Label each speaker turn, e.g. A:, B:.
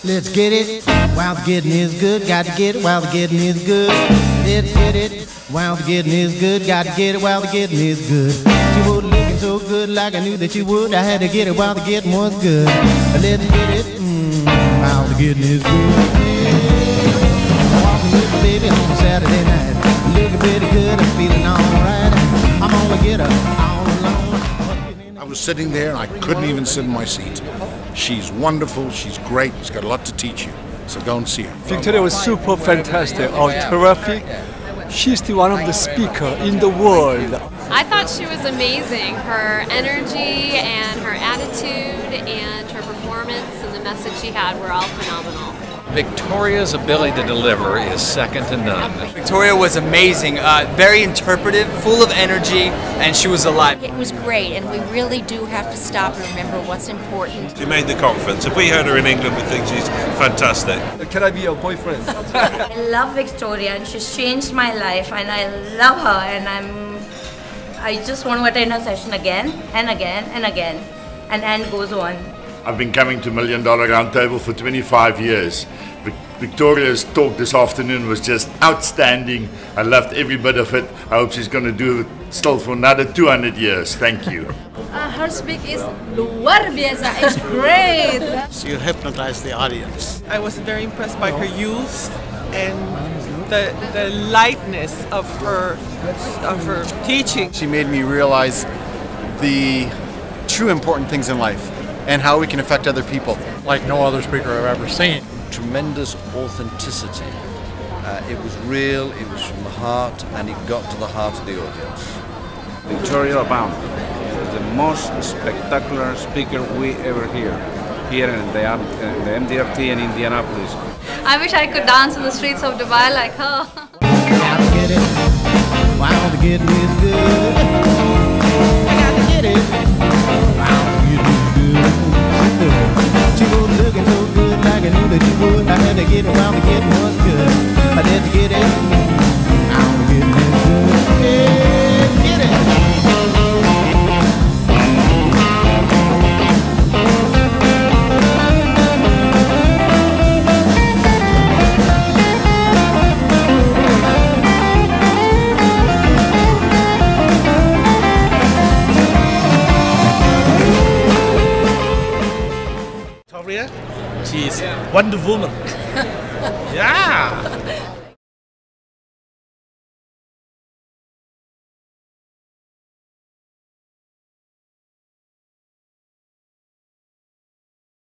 A: Let's get it while the getting is good. Got to get it while the getting is good. Let's get it while the getting is good. Got to get it while the getting is good. She was looking so good like I knew that she would. I had to get it while the getting was good. Let's get it while the getting is good. Walking with the baby on Saturday night. Looking pretty good and feeling alright. I'm on the getter all alone.
B: I was sitting there and I couldn't even sit in my seat. She's wonderful, she's great, she's got a lot to teach you. So go and see her.
C: Victoria was super fantastic, terrific. She's the one of the speaker in the world.
D: I thought she was amazing. Her energy and her attitude and her performance and the message she had were all phenomenal.
E: Victoria's ability to deliver is second to none.
F: Victoria was amazing, very interpretive, full of energy, and she was alive.
G: It was great, and we really do have to stop and remember what's important.
H: She made the conference. If we heard her in England, we'd think she's fantastic.
C: Can I be your boyfriend?
I: I love Victoria, and she's changed my life, and I love her, and I just want to attend her session again and again and again, and goes on.
J: I've been coming to $1 Million Roundtable for 25 years. Victoria's talk this afternoon was just outstanding. I loved every bit of it. I hope she's going to do it still for another 200 years. Thank you.
K: Her speak is luar biasa. It's great.
L: She hypnotized the audience.
M: I was very impressed by her youth and the lightness of her teaching.
N: She made me realize the true important things in life and how we can affect other people.
O: Like no other speaker I've ever seen.
P: Tremendous authenticity. It was real, it was from the heart, and it got to the heart of the audience.
Q: Victoria Baum was the most spectacular speaker we ever hear here in the MDRT in Indianapolis.
D: I wish I could dance in the streets of Dubai like her.
A: Gotta get it while the getting is good. I gotta get it while the getting is good. She was looking so good like I knew that she would. I had to get it while the getting was good. I had to get it while the getting is good. Yeah, get it.
L: She's Wonder Woman. Yeah.